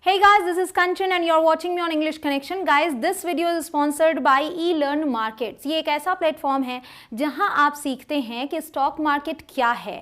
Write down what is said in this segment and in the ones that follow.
Hey guys, this is Kanchan and you're watching me on English Connection. Guys, this video is sponsored by eLearn Markets. ये एक ऐसा platform है जहां आप सीखते हैं कि स्टॉक मार्केट क्या है,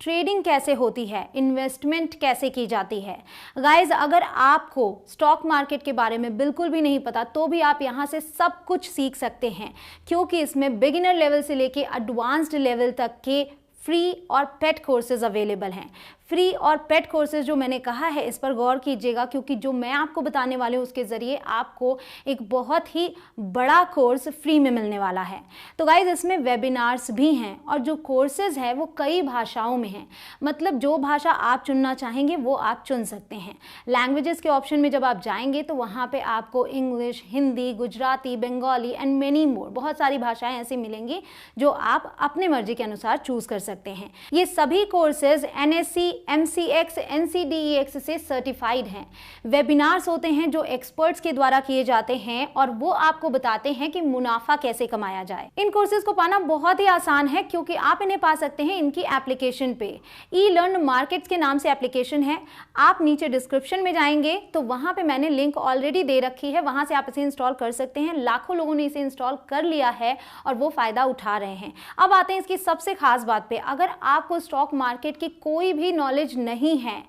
ट्रेडिंग कैसे होती है, इन्वेस्टमेंट कैसे की जाती है। गाइज, अगर आपको स्टॉक मार्केट के बारे में बिल्कुल भी नहीं पता तो भी आप यहाँ से सब कुछ सीख सकते हैं, क्योंकि इसमें बिगिनर लेवल से लेके एडवांस्ड लेवल तक के फ्री और पेड कोर्सेज अवेलेबल हैं। फ्री और पेड कोर्सेज जो मैंने कहा है, इस पर गौर कीजिएगा, क्योंकि जो मैं आपको बताने वाले हूँ उसके ज़रिए आपको एक बहुत ही बड़ा कोर्स फ्री में मिलने वाला है। तो गाइज, इसमें वेबिनार्स भी हैं और जो कोर्सेज है वो कई भाषाओं में हैं। मतलब जो भाषा आप चुनना चाहेंगे वो आप चुन सकते हैं। लैंग्वेजेस के ऑप्शन में जब आप जाएंगे तो वहाँ पर आपको English, Hindi, Gujarati, Bengali and many more, बहुत सारी भाषाएँ ऐसी मिलेंगी जो आप अपने मर्जी के अनुसार चूज़ कर सकते हैं। ये सभी कोर्सेज NSE, MCX, NCDEX से सर्टिफाइड हैं। वेबिनार्स होते हैं जो एक्सपर्ट्स के द्वारा किए जाते हैं और वो आपको बताते हैं कि मुनाफा कैसे कमाया जाए। इन कोर्सेज को पाना बहुत ही आसान है, क्योंकि आप इन्हें पा सकते हैं इनकी एप्लीकेशन पे। eLearn मार्केट्स के नाम से एप्लीकेशन है। आप नीचे डिस्क्रिप्शन में जाएंगे तो वहां पे मैंने लिंक ऑलरेडी दे रखी है, वहां से आप इसे इंस्टॉल कर सकते हैं। लाखों लोगों ने इसे इंस्टॉल कर लिया है और वो फायदा उठा रहे हैं। अब आते हैं इसकी सबसे खास बात पे। अगर आपको स्टॉक मार्केट की कोई भी नॉलेज नहीं है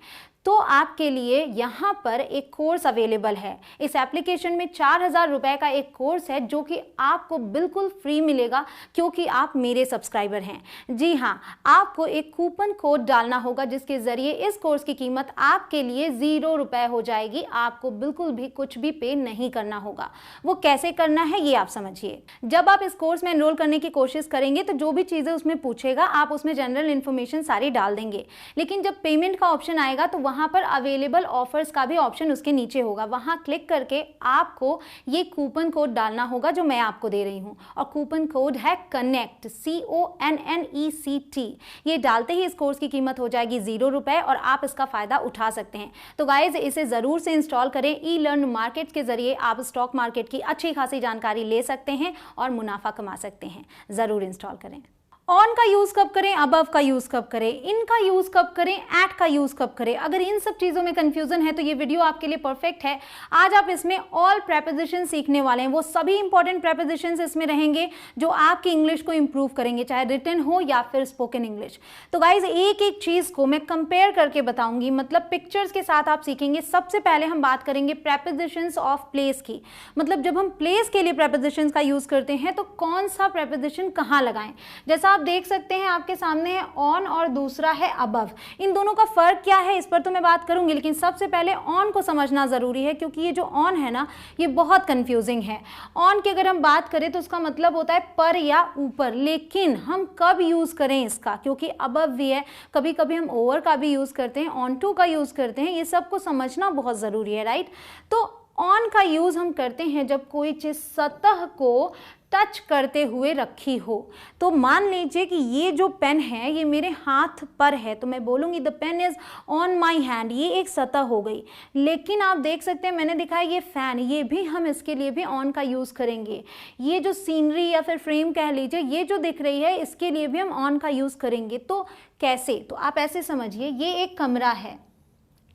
तो आपके लिए यहाँ पर एक कोर्स अवेलेबल है। इस एप्लीकेशन में 4,000 रुपए का एक कोर्स है जो कि आपको बिल्कुल फ्री मिलेगा, क्योंकि आप मेरे सब्सक्राइबर हैं। जी हाँ, आपको एक कूपन कोड डालना होगा जिसके ज़रिए इस कोर्स की कीमत आपके लिए 0 रुपए हो जाएगी। आपको बिल्कुल भी कुछ भी पे नहीं करना होगा। वो कैसे करना है ये आप समझिए। जब आप इस कोर्स में एनरोल करने की कोशिश करेंगे तो जो भी चीज़ें उसमें पूछेगा आप उसमें जनरल इन्फॉर्मेशन सारी डाल देंगे, लेकिन जब पेमेंट का ऑप्शन आएगा तो वहां पर अवेलेबल ऑफर्स का भी ऑप्शन उसके नीचे होगा। वहां क्लिक करके आपको ये कूपन कोड डालना होगा जो मैं आपको दे रही हूं, और कूपन कोड है कनेक्ट, CONNECT। ये डालते ही इस कोर्स की कीमत हो जाएगी 0 रुपए और आप इसका फायदा उठा सकते हैं। तो गाइज, इसे जरूर से इंस्टॉल करें। eLearn मार्केट्स के जरिए आप स्टॉक मार्केट की अच्छी खासी जानकारी ले सकते हैं और मुनाफा कमा सकते हैं। जरूर इंस्टॉल करें। ऑन का यूज कब करें, अबव का यूज कब करें, इन का यूज कब करें, एट का यूज कब करें, अगर इन सब चीजों में कंफ्यूजन है तो ये वीडियो आपके लिए परफेक्ट है। आज आप इसमें ऑल प्रेपोजिशन सीखने वाले हैं। वो सभी इंपॉर्टेंट प्रेपोजिशंस इसमें रहेंगे जो आपकी इंग्लिश को इंप्रूव करेंगे, चाहे रिटन हो या फिर स्पोकन इंग्लिश। तो गाइज, एक एक चीज को मैं कंपेयर करके बताऊंगी, मतलब पिक्चर्स के साथ आप सीखेंगे। सबसे पहले हम बात करेंगे प्रेपोजिशंस ऑफ प्लेस की। मतलब जब हम प्लेस के लिए प्रेपोजिशंस का यूज करते हैं तो कौन सा प्रेपोजिशन कहाँ लगाएं। जैसा आप देख सकते हैं आपके सामने है ऑन और दूसरा है अबव। इन दोनों का फर्क क्या है इस पर तो मैं बात करूंगी, लेकिन सबसे पहले ऑन को समझना जरूरी है, क्योंकि ये जो ऑन है ना, ये बहुत कंफ्यूजिंग है। ऑन की अगर हम बात करें तो उसका मतलब होता है पर या ऊपर, लेकिन हम कब यूज करें इसका, क्योंकि अबव भी है, कभी कभी हम ओवर का भी यूज करते हैं, ऑन टू का यूज करते हैं। ये सबको समझना बहुत जरूरी है, राइट। तो ऑन का यूज हम करते हैं जब कोई चीज सतह को टच करते हुए रखी हो। तो मान लीजिए कि ये जो पेन है ये मेरे हाथ पर है, तो मैं बोलूँगी the pen is on my hand. ये एक सतह हो गई। लेकिन आप देख सकते हैं मैंने दिखाया ये फैन, ये भी हम इसके लिए भी ऑन का यूज़ करेंगे। ये जो सीनरी या फिर फ्रेम कह लीजिए, ये जो दिख रही है, इसके लिए भी हम ऑन का यूज़ करेंगे। तो कैसे, तो आप ऐसे समझिए, ये एक कमरा है,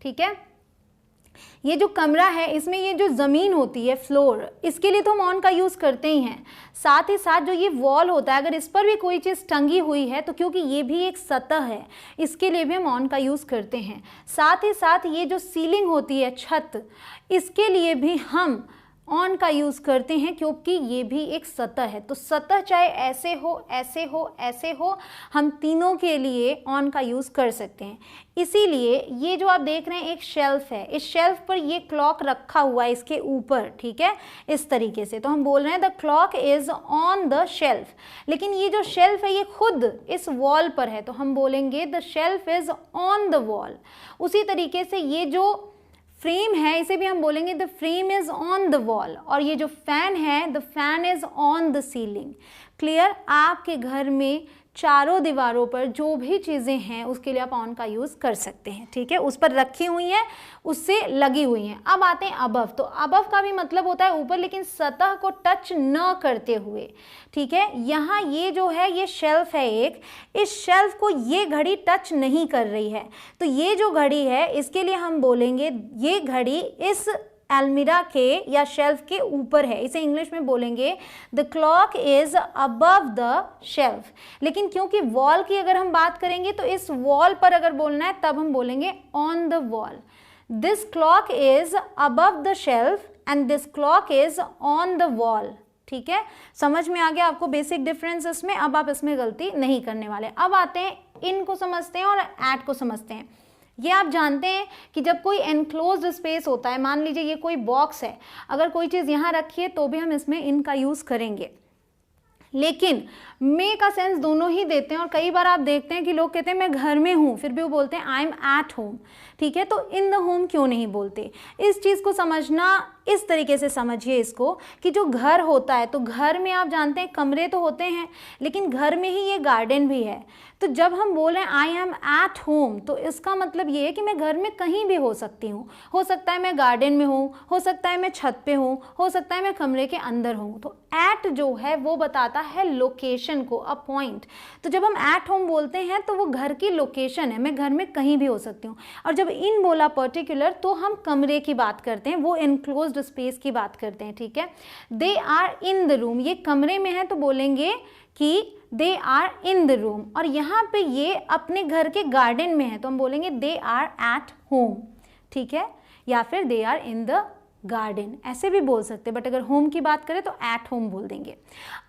ठीक है। ये जो कमरा है इसमें ये जो ज़मीन होती है, फ्लोर, इसके लिए तो हम ऑन का यूज़ करते ही हैं। साथ ही साथ जो ये वॉल होता है, अगर इस पर भी कोई चीज़ टंगी हुई है तो क्योंकि ये भी एक सतह है, इसके लिए भी हम ऑन का यूज़ करते हैं। साथ ही साथ ये जो सीलिंग होती है, छत, इसके लिए भी हम ऑन का यूज़ करते हैं, क्योंकि ये भी एक सतह है। तो सतह चाहे ऐसे हो, ऐसे हो, ऐसे हो, हम तीनों के लिए ऑन का यूज़ कर सकते हैं। इसीलिए ये जो आप देख रहे हैं एक शेल्फ है, इस शेल्फ पर ये क्लॉक रखा हुआ है इसके ऊपर, ठीक है, इस तरीके से। तो हम बोल रहे हैं the clock is on the shelf. लेकिन ये जो शेल्फ है ये खुद इस वॉल पर है, तो हम बोलेंगे the shelf is on the wall. उसी तरीके से ये जो फ्रेम है इसे भी हम बोलेंगे the frame is on the wall. और ये जो फैन है, the fan is on the ceiling. Clear. आपके घर में चारों दीवारों पर जो भी चीज़ें हैं उसके लिए आप ऑन का यूज़ कर सकते हैं, ठीक है, उस पर रखी हुई हैं, उससे लगी हुई हैं। अब आते हैं अबव, तो अबव का भी मतलब होता है ऊपर, लेकिन सतह को टच न करते हुए, ठीक है। यहाँ ये जो है ये शेल्फ है एक, इस शेल्फ को ये घड़ी टच नहीं कर रही है, तो ये जो घड़ी है इसके लिए हम बोलेंगे ये घड़ी इस अलमीरा के या शेल्फ के ऊपर है, इसे इंग्लिश में बोलेंगे the clock is above the shelf. लेकिन क्योंकि वॉल की अगर हम बात करेंगे तो इस वॉल पर अगर बोलना है तब हम बोलेंगे on the wall. This clock is above the shelf and this clock is on the wall, ठीक है। समझ में आ गया आपको बेसिक डिफरेंस इसमें, अब आप इसमें गलती नहीं करने वाले। अब आते हैं इन को समझते हैं और एट को समझते हैं। ये आप जानते हैं कि जब कोई एनक्लोज्ड स्पेस होता है, मान लीजिए ये कोई बॉक्स है, अगर कोई चीज़ यहाँ रखी है तो भी हम इसमें इन का यूज़ करेंगे, लेकिन मे का सेंस दोनों ही देते हैं। और कई बार आप देखते हैं कि लोग कहते हैं मैं घर में हूँ, फिर भी वो बोलते हैं आई एम एट होम, ठीक है। तो इन द होम क्यों नहीं बोलते, इस चीज़ को समझना इस तरीके से समझिए इसको कि जो घर होता है तो घर में आप जानते हैं कमरे तो होते हैं, लेकिन घर में ही ये गार्डन भी है। तो जब हम बोल रहे हैं आई एम एट होम, तो इसका मतलब ये है कि मैं घर में कहीं भी हो सकती हूँ, हो सकता है मैं गार्डन में हूँ, हो सकता है मैं छत पे हूँ, हो सकता है मैं कमरे के अंदर हूँ। तो एट जो है वो बताता है लोकेशन को, अ पॉइंट। तो जब हम एट होम बोलते हैं तो वो घर की लोकेशन है, मैं घर में कहीं भी हो सकती हूँ। और जब इन बोला पर्टिकुलर तो हम कमरे की बात करते हैं, वो एनक्लोज्ड स्पेस की बात करते हैं, ठीक है। They are in the room, ये कमरे में है तो बोलेंगे कि they are in the room. और यहाँ पे ये अपने घर के गार्डन में है तो हम बोलेंगे दे आर एट होम, ठीक है, या फिर they are in the garden, ऐसे भी बोल सकते हैं। बट अगर होम की बात करें तो एट होम बोल देंगे।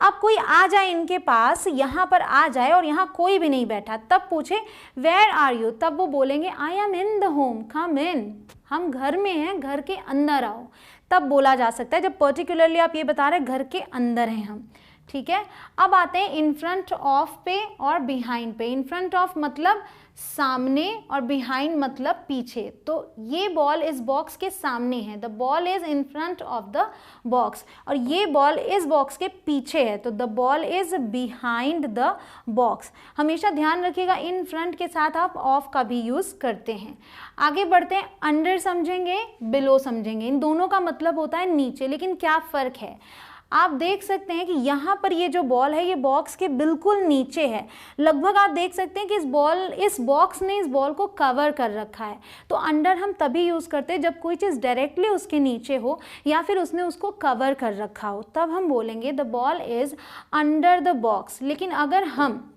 अब कोई आ जाए इनके पास, यहाँ पर आ जाए और यहाँ कोई भी नहीं बैठा, तब पूछे वेयर आर यू, तब वो बोलेंगे I am in the home, come in, हम घर में हैं, घर के अंदर आओ, तब बोला जा सकता है जब पर्टिकुलरली आप ये बता रहे हैं घर के अंदर हैं हम, ठीक है। अब आते हैं इन फ्रंट ऑफ पे और बिहाइंड पे। इन फ्रंट ऑफ मतलब सामने और बिहाइंड मतलब पीछे। तो ये बॉल इस बॉक्स के सामने है, the ball is in front of the box, और ये बॉल इस बॉक्स के पीछे है, तो the ball is behind the box. हमेशा ध्यान रखिएगा इन फ्रंट के साथ आप ऑफ का भी यूज करते हैं। आगे बढ़ते हैं, अंडर समझेंगे, बिलो समझेंगे। इन दोनों का मतलब होता है नीचे, लेकिन क्या फर्क है आप देख सकते हैं कि यहाँ पर ये जो बॉल है ये बॉक्स के बिल्कुल नीचे है, लगभग आप देख सकते हैं कि इस बॉक्स ने इस बॉल को कवर कर रखा है। तो अंडर हम तभी यूज़ करते हैं जब कोई चीज़ डायरेक्टली उसके नीचे हो या फिर उसने उसको कवर कर रखा हो, तब हम बोलेंगे the ball is under the box. लेकिन अगर हम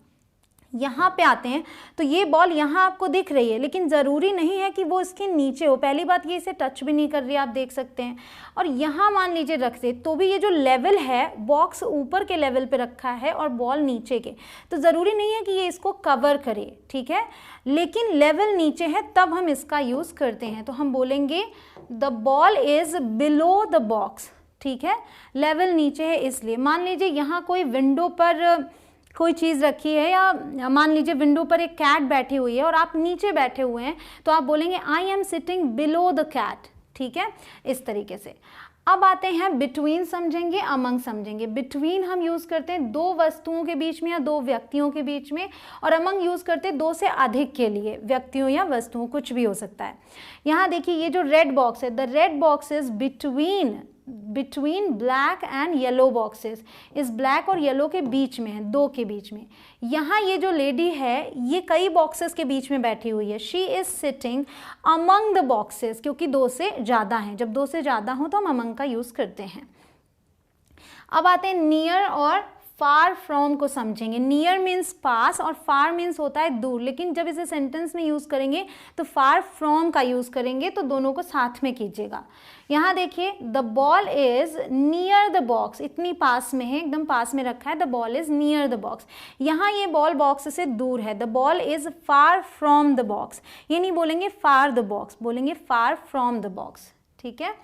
यहाँ पे आते हैं तो ये बॉल यहाँ आपको दिख रही है, लेकिन ज़रूरी नहीं है कि वो इसके नीचे हो। पहली बात ये इसे टच भी नहीं कर रही है, आप देख सकते हैं। और यहाँ मान लीजिए रख दे तो भी ये जो लेवल है, बॉक्स ऊपर के लेवल पे रखा है और बॉल नीचे के, तो ज़रूरी नहीं है कि ये इसको कवर करे, ठीक है, लेकिन लेवल नीचे है तब हम इसका यूज़ करते हैं। तो हम बोलेंगे the ball is below the box, ठीक है, लेवल नीचे है इसलिए। मान लीजिए यहाँ कोई विंडो पर कोई चीज़ रखी है, या मान लीजिए विंडो पर एक कैट बैठी हुई है और आप नीचे बैठे हुए हैं, तो आप बोलेंगे I am sitting below the cat, ठीक है, इस तरीके से। अब आते हैं बिटवीन समझेंगे, अमंग समझेंगे। बिटवीन हम यूज़ करते हैं दो वस्तुओं के बीच में या दो व्यक्तियों के बीच में, और अमंग यूज़ करते हैं दो से अधिक के लिए, व्यक्तियों या वस्तुओं, कुछ भी हो सकता है। यहाँ देखिए ये जो रेड बॉक्स है, the red box is between black and yellow boxes, इस ब्लैक और येलो के बीच में है, दो के बीच में। यहाँ ये जो लेडी है ये कई बॉक्सेस के बीच में बैठी हुई है, she is sitting among the boxes, क्योंकि दो से ज़्यादा हैं, जब दो से ज़्यादा हो तो हम अमंग का यूज़ करते हैं। अब आते हैं नियर और फार फ्रॉम को समझेंगे। नियर मीन्स पास और फार मीन्स होता है दूर, लेकिन जब इसे सेंटेंस में यूज़ करेंगे तो फार फ्रॉम का यूज़ करेंगे, तो दोनों को साथ में कीजिएगा। यहाँ देखिए the ball is near the box, इतनी पास में है, एकदम पास में रखा है, the ball is near the box. यहाँ ये बॉल बॉक्स से दूर है, the ball is far from the box. ये नहीं बोलेंगे फार द बॉक्स, बोलेंगे फार फ्रॉम द बॉक्स, ठीक है।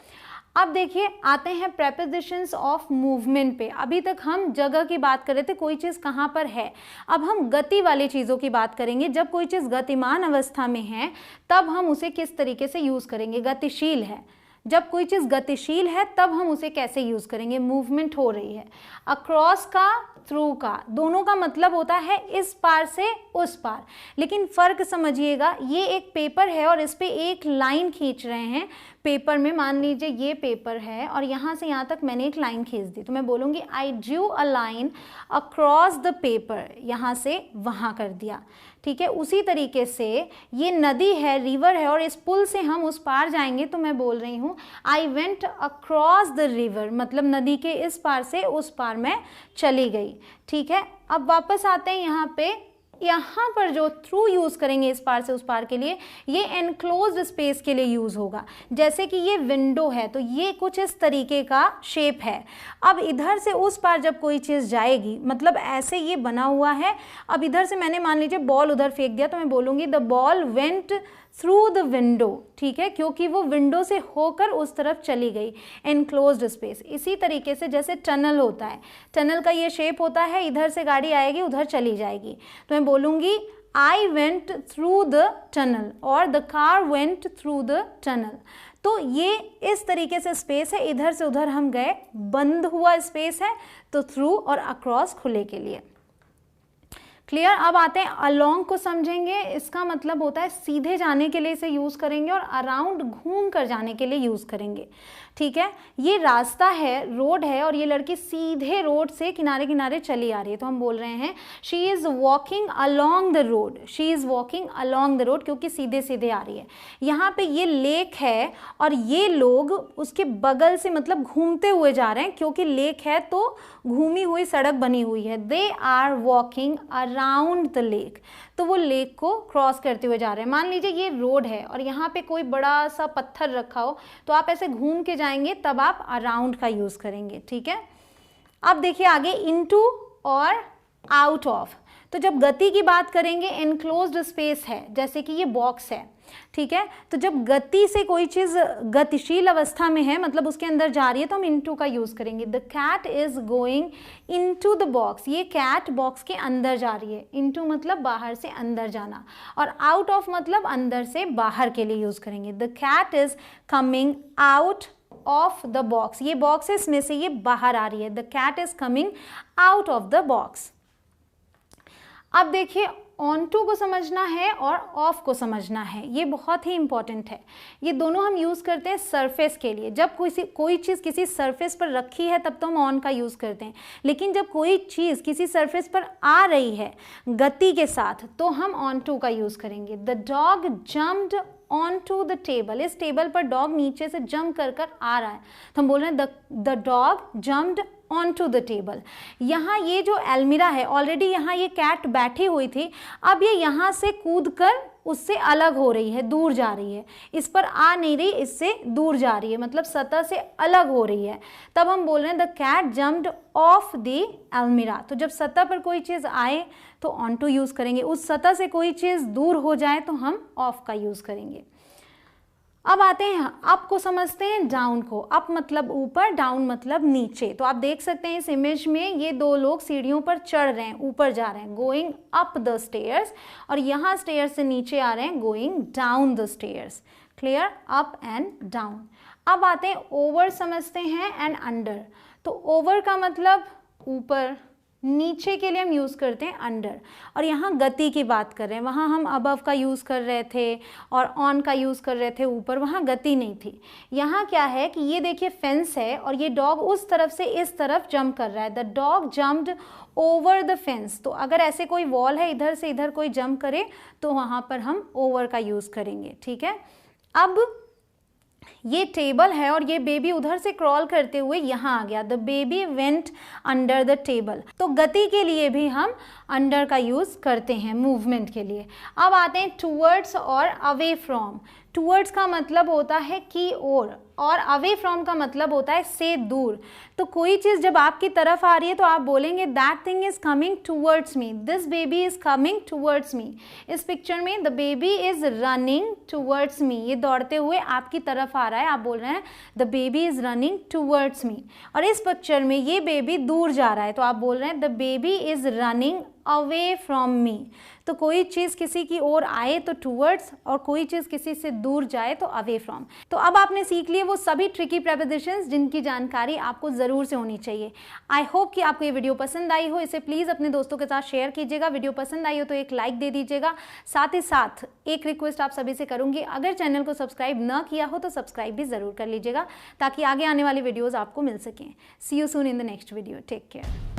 अब देखिए आते हैं प्रेपोजिशंस ऑफ मूवमेंट पे। अभी तक हम जगह की बात कर रहे थे, कोई चीज़ कहाँ पर है। अब हम गति वाली चीज़ों की बात करेंगे। जब कोई चीज़ गतिमान अवस्था में है तब हम उसे किस तरीके से यूज़ करेंगे, गतिशील है, जब कोई चीज़ गतिशील है तब हम उसे कैसे यूज़ करेंगे, मूवमेंट हो रही है। अक्रॉस का, थ्रू का, दोनों का मतलब होता है इस पार से उस पार, लेकिन फ़र्क समझिएगा, ये एक पेपर है और इस पे एक लाइन खींच रहे हैं पेपर में। मान लीजिए ये पेपर है और यहाँ से यहाँ तक मैंने एक लाइन खींच दी, तो मैं बोलूँगी I drew a line across the paper, यहाँ से वहाँ कर दिया, ठीक है। उसी तरीके से ये नदी है, रिवर है, और इस पुल से हम उस पार जाएंगे तो मैं बोल रही हूँ I went across the river, मतलब नदी के इस पार से उस पार मैं चली गई, ठीक है। अब वापस आते हैं यहाँ पे, यहाँ पर जो थ्रू यूज़ करेंगे इस पार से उस पार के लिए, ये एनक्लोज्ड स्पेस के लिए यूज़ होगा। जैसे कि ये विंडो है तो ये कुछ इस तरीके का शेप है। अब इधर से उस पार जब कोई चीज़ जाएगी, मतलब ऐसे ये बना हुआ है, अब इधर से मैंने मान लीजिए बॉल उधर फेंक दिया तो मैं बोलूँगी the ball went through the window, ठीक है, क्योंकि वो विंडो से होकर उस तरफ चली गई, एनक्लोज्ड स्पेस। इसी तरीके से जैसे टनल होता है, टनल का ये शेप होता है, इधर से गाड़ी आएगी उधर चली जाएगी, तो मैं बोलूँगी I went through the tunnel और the car went through the tunnel. तो ये इस तरीके से स्पेस है, इधर से उधर हम गए, बंद हुआ स्पेस है तो थ्रू और अक्रॉस खुले के लिए। क्लियर। अब आते हैं अलोंग को समझेंगे। इसका मतलब होता है सीधे जाने के लिए इसे यूज़ करेंगे और अराउंड घूम कर जाने के लिए यूज़ करेंगे, ठीक है। ये रास्ता है, रोड है, और ये लड़की सीधे रोड से किनारे किनारे चली आ रही है, तो हम बोल रहे हैं she is walking along the road, she is walking along the road, क्योंकि सीधे सीधे आ रही है। यहाँ पे ये लेक है और ये लोग उसके बगल से मतलब घूमते हुए जा रहे हैं, क्योंकि लेक है तो घूमी हुई सड़क बनी हुई है। They are walking around the lake, तो वो लेक को क्रॉस करते हुए जा रहे हैं। मान लीजिए ये रोड है और यहाँ पे कोई बड़ा सा पत्थर रखा हो, तो आप ऐसे घूम के जाएंगे तब आप अराउंड का यूज़ करेंगे, ठीक है। अब देखिए आगे इनटू और आउट ऑफ। तो जब गति की बात करेंगे, एनक्लोज्ड स्पेस है, जैसे कि ये बॉक्स है, ठीक है, तो जब गति से कोई चीज़ गतिशील अवस्था में है, मतलब उसके अंदर जा रही है, तो हम इनटू का यूज़ करेंगे। The cat is going into the box, ये कैट बॉक्स के अंदर जा रही है। इनटू मतलब बाहर से अंदर जाना, और आउट ऑफ मतलब अंदर से बाहर के लिए यूज़ करेंगे। The cat is coming out of the box, ये बॉक्स है, इसमें से ये बाहर आ रही है। The cat is coming out of the box. अब देखिए ऑन टू को समझना है और ऑफ को समझना है, ये बहुत ही इंपॉर्टेंट है। ये दोनों हम यूज़ करते हैं सरफेस के लिए। जब कोई चीज़ किसी सरफेस पर रखी है तब तो हम ऑन का यूज़ करते हैं, लेकिन जब कोई चीज़ किसी सरफेस पर आ रही है गति के साथ तो हम ऑन टू का यूज़ करेंगे। The dog jumped onto the table, इस टेबल पर डॉग नीचे से जंप कर कर आ रहा है, तो हम बोल रहे हैं the dog jumped onto the table. यहाँ ये जो अलमीरा है, ऑलरेडी यहाँ ये कैट बैठी हुई थी, अब ये यहाँ से कूद कर उससे अलग हो रही है, दूर जा रही है, इस पर आ नहीं रही, इससे दूर जा रही है, मतलब सतह से अलग हो रही है, तब हम बोल रहे हैं the cat jumped off the almirah. तो जब सतह पर कोई चीज़ आए तो ऑन टू यूज़ करेंगे, उस सतह से कोई चीज़ दूर हो जाए तो हम ऑफ का यूज़ करेंगे। अब आते हैं अप को समझते हैं, डाउन को। अप मतलब ऊपर, डाउन मतलब नीचे। तो आप देख सकते हैं इस इमेज में ये दो लोग सीढ़ियों पर चढ़ रहे हैं, ऊपर जा रहे हैं, गोइंग अप द स्टेयर्स, और यहाँ स्टेयर्स से नीचे आ रहे हैं, going down the stairs. Clear, up and down. अब आते हैं ओवर समझते हैं एंड अंडर। तो ओवर का मतलब ऊपर, नीचे के लिए हम यूज़ करते हैं अंडर। और यहाँ गति की बात कर रहे हैं, वहाँ हम अबव का यूज़ कर रहे थे और ऑन का यूज़ कर रहे थे ऊपर, वहाँ गति नहीं थी। यहाँ क्या है कि ये देखिए फेंस है और ये डॉग उस तरफ से इस तरफ जंप कर रहा है। The dog jumped over the fence. तो अगर ऐसे कोई वॉल है, इधर से इधर कोई जंप करे तो वहाँ पर हम ओवर का यूज़ करेंगे, ठीक है। अब ये टेबल है और ये बेबी उधर से क्रॉल करते हुए यहाँ आ गया। The baby went under the table. तो गति के लिए भी हम अंडर का यूज़ करते हैं, मूवमेंट के लिए। अब आते हैं टूवर्ड्स और अवे फ्रॉम। टूवर्ड्स का मतलब होता है की ओर, और अवे फ्रॉम का मतलब होता है से दूर। तो कोई चीज़ जब आपकी तरफ आ रही है तो आप बोलेंगे that thing is coming towards me, this baby is coming towards me. इस पिक्चर में the baby is running towards me, ये दौड़ते हुए आपकी तरफ आ रहा है, आप बोल रहे हैं the baby is running towards me. और इस पिक्चर में ये बेबी दूर जा रहा है तो आप बोल रहे हैं the baby is running away from me. तो कोई चीज़ किसी की ओर आए तो टूवर्ड्स, और कोई चीज़ किसी से दूर जाए तो अवे फ्रॉम। तो अब आपने सीख लिए वो सभी ट्रिकी प्रेपोजिशंस जिनकी जानकारी आपको ज़रूर से होनी चाहिए। आई होप कि आपको ये वीडियो पसंद आई हो। इसे प्लीज़ अपने दोस्तों के साथ शेयर कीजिएगा। वीडियो पसंद आई हो तो एक लाइक दे दीजिएगा। साथ ही साथ एक रिक्वेस्ट आप सभी से करूँगी, अगर चैनल को सब्सक्राइब ना किया हो तो सब्सक्राइब भी ज़रूर कर लीजिएगा ताकि आगे आने वाली वीडियोज़ आपको मिल सकें। See you soon in the next video. Take care.